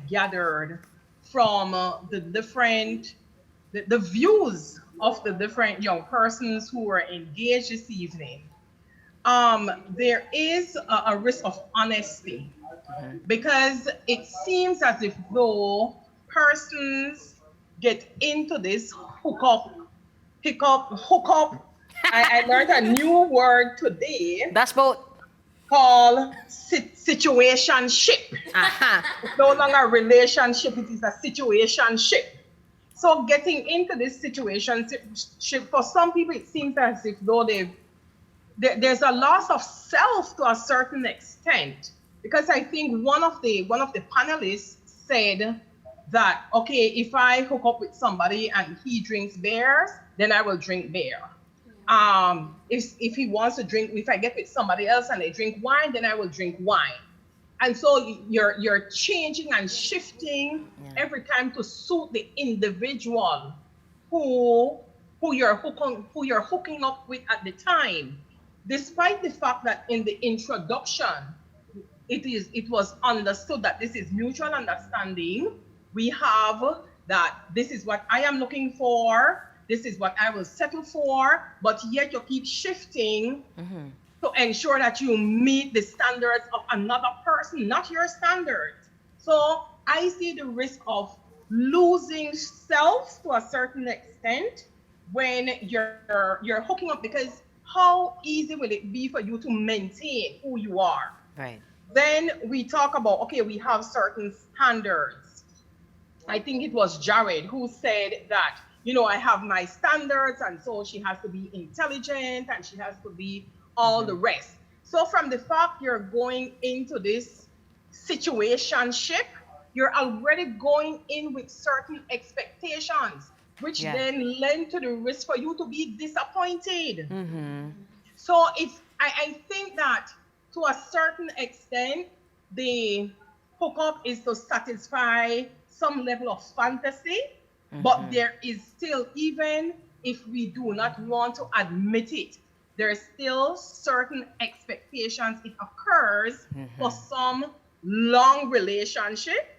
gathered from the views of the different young persons who were engaged this evening, there is a risk of honesty, because it seems as if though persons get into this hookup. I learned a new word today. That's both. Called situationship. It's no longer a relationship, it is a situationship. So getting into this situationship, for some people, it seems as if though there's a loss of self to a certain extent. Because I think one of the panelists said that, okay, if I hook up with somebody and he drinks beers, then I will drink beer. If he wants to drink, if I get with somebody else and they drink wine, then I will drink wine. And so you're changing and shifting every time to suit the individual who you're hooking up with at the time. Despite the fact that in the introduction, it was understood that this is mutual understanding. We have that this is what I am looking for. This is what I will settle for, but yet you keep shifting to ensure that you meet the standards of another person, not your standards. So I see the risk of losing self to a certain extent when you're hooking up, because how easy will it be for you to maintain who you are? Right. Then we talk about, okay, we have certain standards. I think it was Jared who said that, I have my standards, and so she has to be intelligent and she has to be all the rest. So from the fact you're going into this situationship, you're already going in with certain expectations, which then lend to the risk for you to be disappointed. So I think that to a certain extent, the hookup is to satisfy some level of fantasy. But there is still, even if we do not want to admit it, there are still certain expectations. It occurs for some long relationship,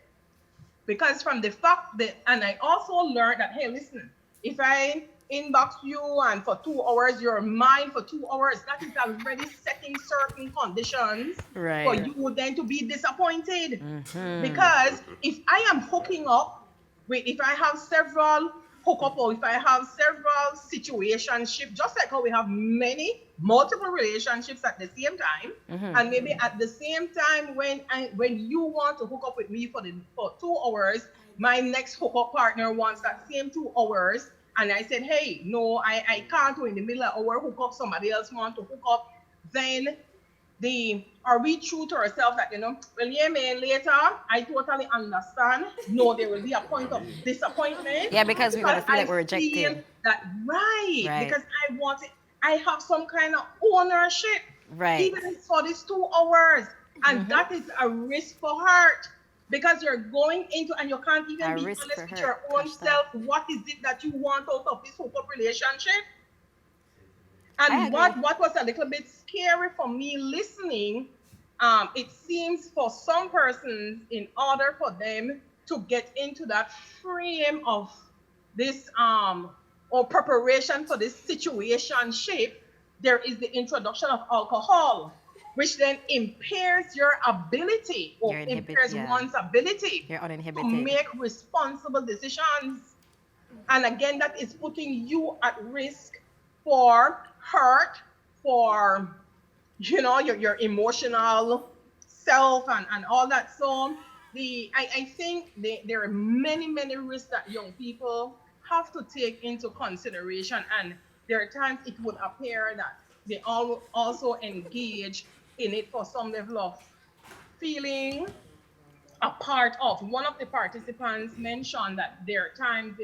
because from the fact that, and I also learned that, hey, listen, if I inbox you and for 2 hours, you're mine for 2 hours, that is already setting certain conditions for you then to be disappointed. Because if I am hooking up, if I have several hookup, or if I have several situationships, just like how we have multiple relationships at the same time, and maybe at the same time when you want to hook up with me for 2 hours, my next hookup partner wants that same 2 hours, and I said, hey, no, I can't do in the middle of our hookup, somebody else wants to hook up, then are we true to ourselves that, well, yeah, man, later, I totally understand. No, there will be a point of disappointment. Yeah, because we're going to feel like we're rejected. Right. Because I have some kind of ownership. Right. Even for these 2 hours. And that is a risk for hurt. Because you're going into, and you can't even be honest with your own self. What is it that you want out of this hookup relationship? And what was a little bit scary for me listening, it seems for some persons, in order for them to get into that frame of this or preparation for this situation shape, there is the introduction of alcohol, which then impairs your ability or impairs one's ability to make responsible decisions. And again, that is putting you at risk for hurt, for your emotional self and all that. So I think there are many risks that young people have to take into consideration, and there are times it would appear that they also engage in it for some level of feeling a part of. One of the participants mentioned that there are times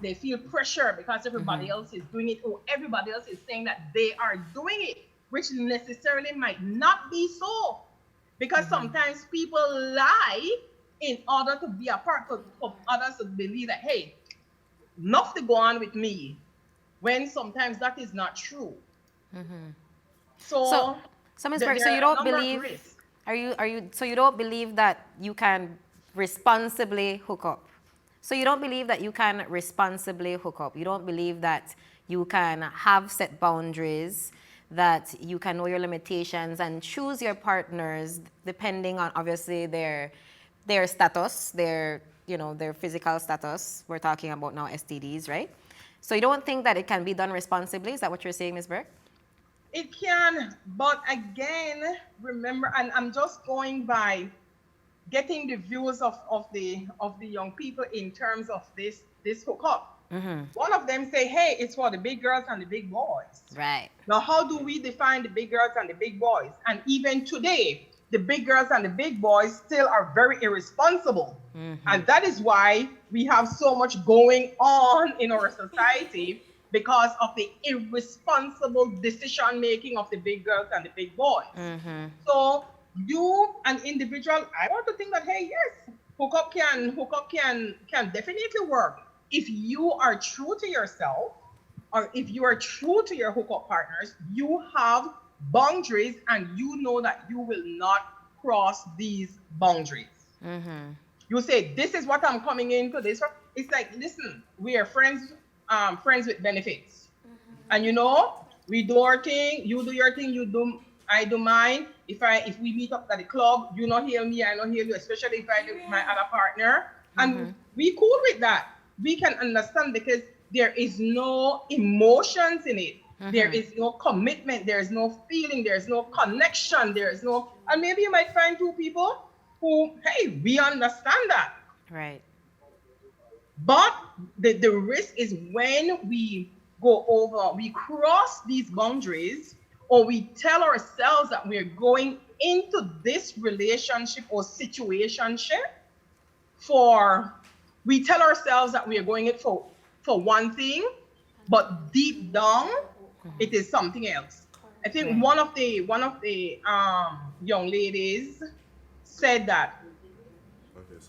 they feel pressure because everybody else is doing it, or everybody else is saying that they are doing it, which necessarily might not be so. Because sometimes people lie in order to be a part of others to believe that, hey, nothing go on with me, when sometimes that is not true. So Ms. Berg, so you don't believe, so you don't believe that you can responsibly hook up? So you don't believe that you can responsibly hook up? You don't believe that you can have set boundaries, that you can know your limitations and choose your partners depending on obviously their status, their physical status. We're talking about now STDs, right? So you don't think that it can be done responsibly? Is that what you're saying, Ms. Burke? It can, but again, remember, and I'm just going by getting the views of the young people in terms of this hookup. One of them say, hey, it's for the big girls and the big boys. Right. Now, how do we define the big girls and the big boys? And even today, the big girls and the big boys still are very irresponsible. And that is why we have so much going on in our society, because of the irresponsible decision making of the big girls and the big boys. So you, an individual, I want to think that, hey, yes, hookup can definitely work if you are true to yourself, or if you are true to your hookup partners. You have boundaries, and you know that you will not cross these boundaries. You say, this is what I'm coming into this. It's like, listen, we are friends with benefits. And we do our thing, you do your thing, I do mine. If we meet up at the club, you not hear me, I not hear you, especially if I do with my other partner. And we cool with that. We can understand, because there is no emotions in it. There is no commitment, there is no feeling, there is no connection, there is no, and maybe you might find two people who, hey, we understand that. Right. But the risk is when we we cross these boundaries, or we tell ourselves that we're going into this relationship or situationship we tell ourselves that we are going it for one thing, but deep down, it is something else. I think one of the young ladies said that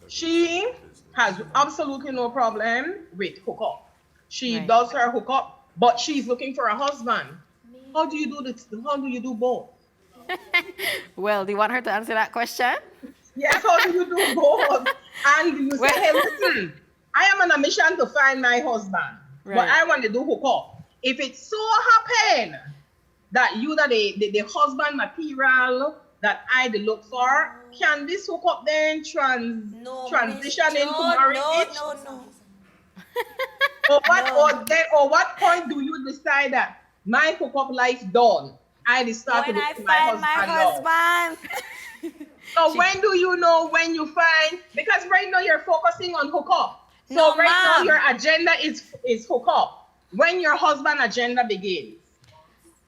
she has absolutely no problem with hookup. She does her hookup, but she's looking for a husband. How do you do this? How do you do both? Well, do you want her to answer that question? Yes, how do you do both? And you say, hey, listen, I am on a mission to find my husband, but I want to do hookup. If it so happen that you the husband material that I look for, can this hookup then transition into marriage? No. Or what point do you decide that my hookup life done? I start when to look I for find my husband. So when do you know when you find? Because right now you're focusing on hookup. So No, now ma'am. your agenda is hookup. When your husband agenda begins.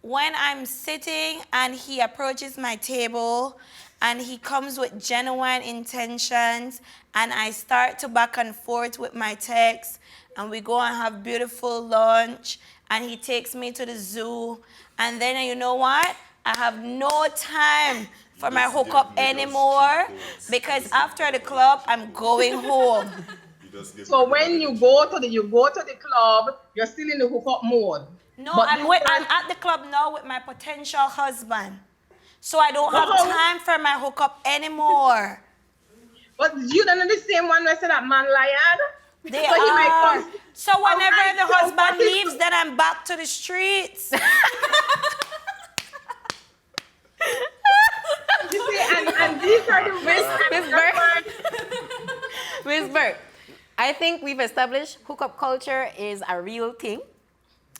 When I'm sitting and he approaches my table and he comes with genuine intentions, and I start to back and forth with my text, and we go and have beautiful lunch, and he takes me to the zoo, and then you know what? I have no time for my hookup anymore, because after the club, I'm going home. So when you go to the club, you're still in the hookup mode. No, But I'm at the club now with my potential husband. So I don't have time for my hookup anymore. But you don't know the same one where said that man liar. They So he might are. come. So whenever Alright, the so husband what is- leaves, then I'm back to the streets. You see, and these are the Miss Burke. Miss Burke, I think we've established hookup culture is a real thing.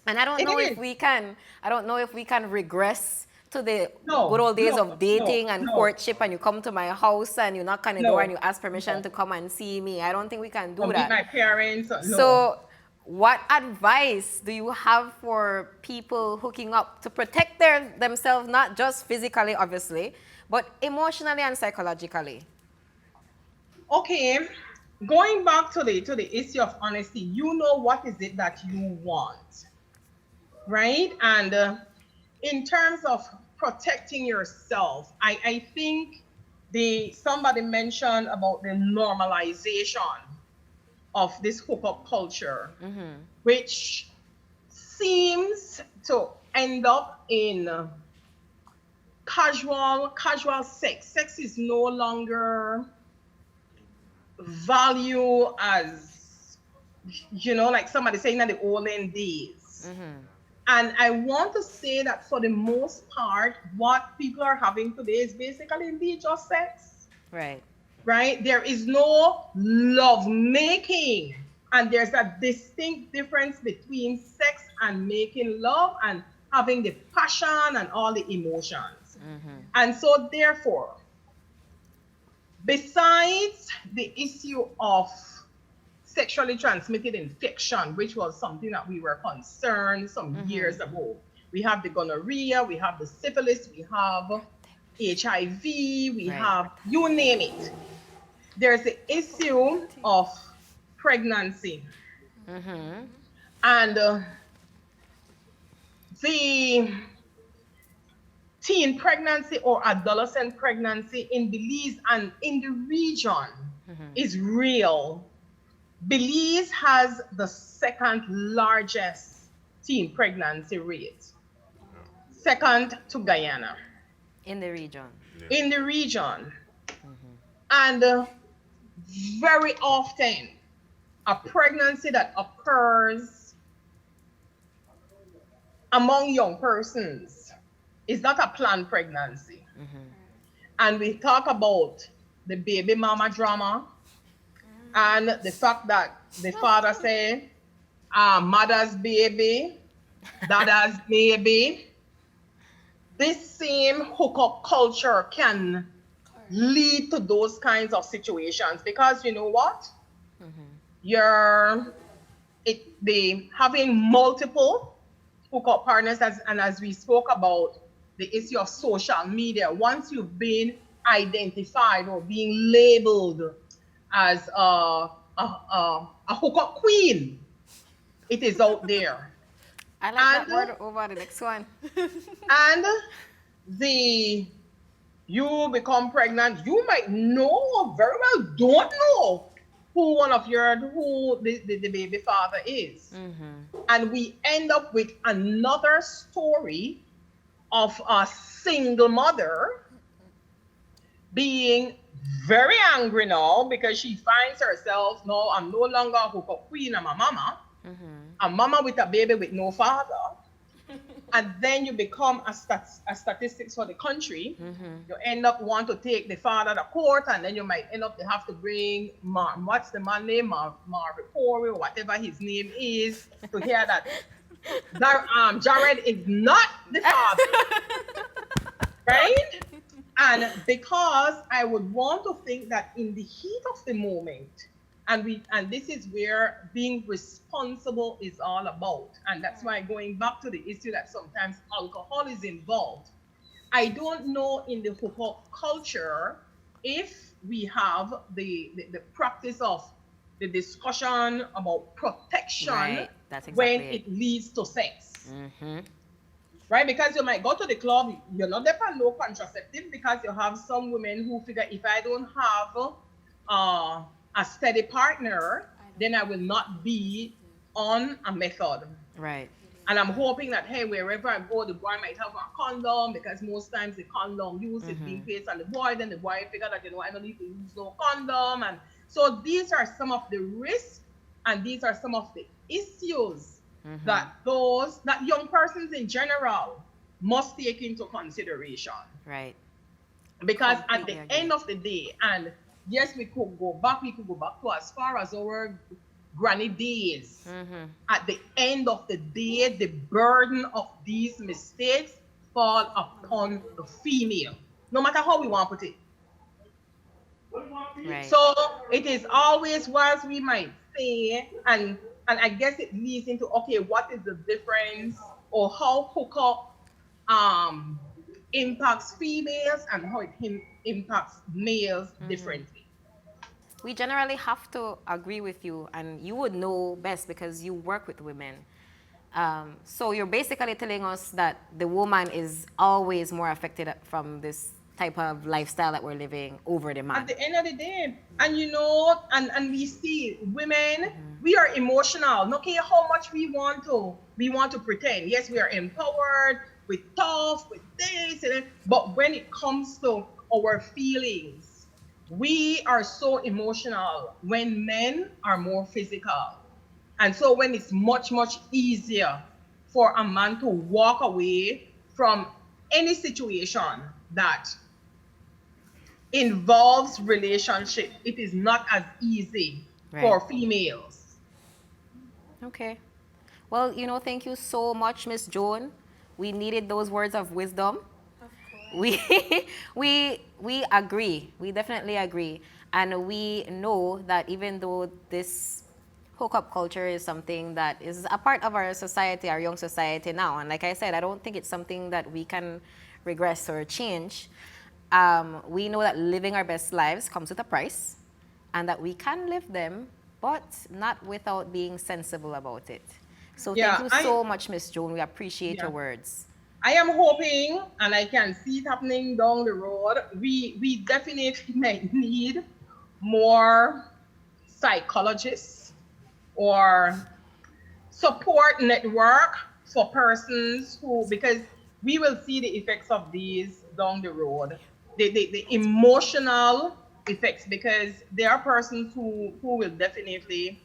And I don't know if we can regress to the good old days of dating and courtship, and you come to my house and you knock on the door and you ask permission to come and see me. I don't think we can do Meet that. my parents. No. So what advice do you have for people hooking up to protect themselves, not just physically, obviously, but emotionally and psychologically? Okay, going back to the issue of honesty, you know what is it that you want, right? And in terms of protecting yourself, I think somebody mentioned about the normalization of this hookup culture, which seems to end up in casual sex. Sex is no longer value as, like somebody saying in the olden days. And I want to say that for the most part, what people are having today is basically indeed just sex. Right? There is no love making. And there's a distinct difference between sex and making love and having the passion and all the emotions. And so therefore, besides the issue of sexually transmitted infection, which was something that we were concerned some years ago. We have the gonorrhea, we have the syphilis, we have HIV, we have, you name it. There's the issue of pregnancy. And the teen pregnancy or adolescent pregnancy in Belize and in the region is real. Belize has the second largest teen pregnancy rate, second to Guyana. In the region. In the region. And very often, a pregnancy that occurs among young persons is not a planned pregnancy. And we talk about the baby mama drama and the fact that the father say, mother's baby, dada's baby. This same hookup culture can lead to those kinds of situations because you know what? They having multiple hookup partners, as we spoke about the issue of social media. Once you've been identified or being labeled as a hookup queen, it is out there. I like that word over the next one. And you become pregnant, you might know or very well don't know who the baby father is. And we end up with another story of a single mother being very angry now because she finds herself, no, I'm no longer a hookup queen, I'm a mama. A mama with a baby with no father. And then you become a statistics for the country. You end up want to take the father to court, and then you might end up to have to bring what's the man name, Maripori, or whatever his name is, to hear that Jared is not the father. Right? And because I would want to think that in the heat of the moment, and this is where being responsible is all about. And that's why going back to the issue that sometimes alcohol is involved. I don't know in the hookup culture if we have the practice of the discussion about protection when it leads to sex. Right? Because you might go to the club, you're not there for no contraceptive because you have some women who figure if I don't have a steady partner, then I will not be on a method. And I'm hoping that, hey, wherever I go, the boy might have a condom, because most times the condom use is being placed on the boy, then the boy figure that, I don't need to use no condom. And so these are some of the risks, and these are some of the issues that young persons in general must take into consideration. Right. Because Completely at the agree. end of the day, and yes, we could go back to as far as our granny days. At the end of the day, the burden of these mistakes fall upon the female, no matter how we want to put it. Right. So it is always, whilst we might say, and I guess it leads into, okay, what is the difference, or how hookup impacts females and how it impacts males differently. We generally have to agree with you, and you would know best because you work with women. So you're basically telling us that the woman is always more affected from this type of lifestyle that we're living over the man. At the end of the day, and and we see women, we are emotional. No care how much we want to pretend. Yes, we are empowered, we're tough, with this, but when it comes to our feelings, we are so emotional when men are more physical. And so when it's much, much easier for a man to walk away from any situation that involves relationship, it is not as easy for females. Okay. Well, thank you so much, Miss Joan. We needed those words of wisdom. We we agree. We definitely agree. And we know that even though this hookup culture is something that is a part of our society, our young society now, and like I said, I don't think it's something that we can regress or change. We know that living our best lives comes with a price, and that we can live them, but not without being sensible about it. So thank you so much, Miss Joan. We appreciate your words. I am hoping, and I can see it happening down the road, we definitely might need more psychologists or support network for persons who, because we will see the effects of these down the road, the emotional effects, because there are persons who will definitely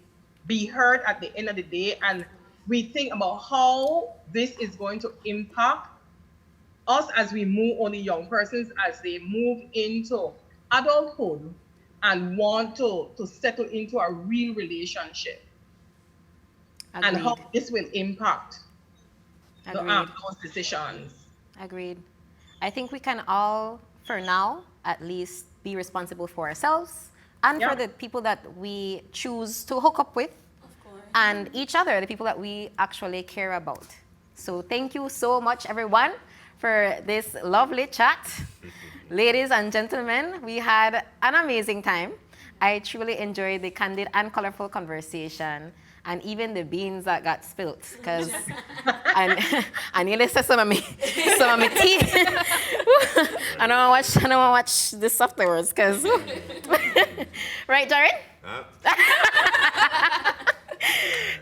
be hurt at the end of the day. And we think about how this is going to impact us as we move, only young persons, as they move into adulthood and want to settle into a real relationship. Agreed. And how this will impact those decisions. Agreed. I think we can all, for now, at least be responsible for ourselves and for the people that we choose to hook up with, and each other, the people that we actually care about. So thank you so much, everyone, for this lovely chat. Ladies and gentlemen, we had an amazing time. I truly enjoyed the candid and colorful conversation, and even the beans that got spilt, because I nearly said some of me tea. I don't want to watch this afterwards, because right, Jared?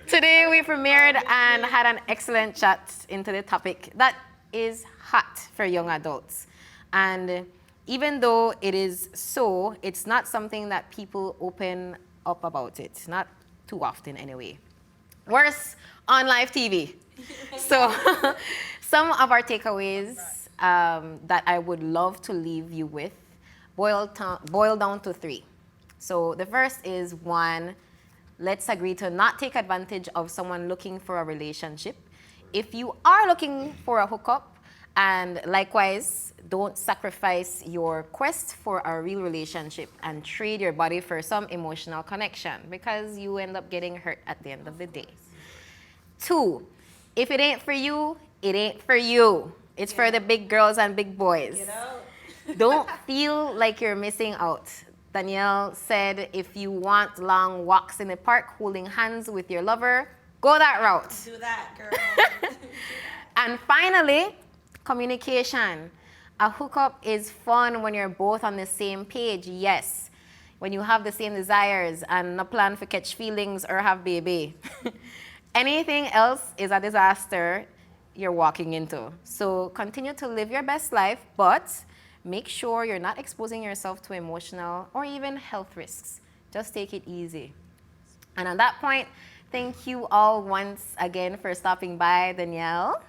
Today we premiered and had an excellent chat into the topic that is hot for young adults. And even though it is so, it's not something that people open up about it. Not too often anyway. Worse, on live TV. So some of our takeaways that I would love to leave you with boil down to 3. So the first is, 1, let's agree to not take advantage of someone looking for a relationship. If you are looking for a hookup, and likewise, don't sacrifice your quest for a real relationship and trade your body for some emotional connection, because you end up getting hurt at the end of the day. 2, if it ain't for you, it ain't for you. It's for the big girls and big boys. Don't feel like you're missing out. Danielle said, if you want long walks in the park holding hands with your lover, go that route. Do that, girl. And finally, communication. A hookup is fun when you're both on the same page, yes. When you have the same desires and no plan for catch feelings or have baby. Anything else is a disaster you're walking into. So continue to live your best life, but make sure you're not exposing yourself to emotional or even health risks. Just take it easy. And on that point, thank you all once again for stopping by. Danielle,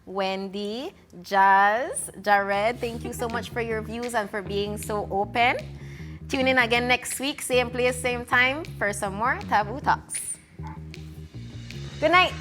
Wendy, Jazz, Jared, thank you so much for your views and for being so open. Tune in again next week, same place, same time, for some more Taboo Talks. Good night.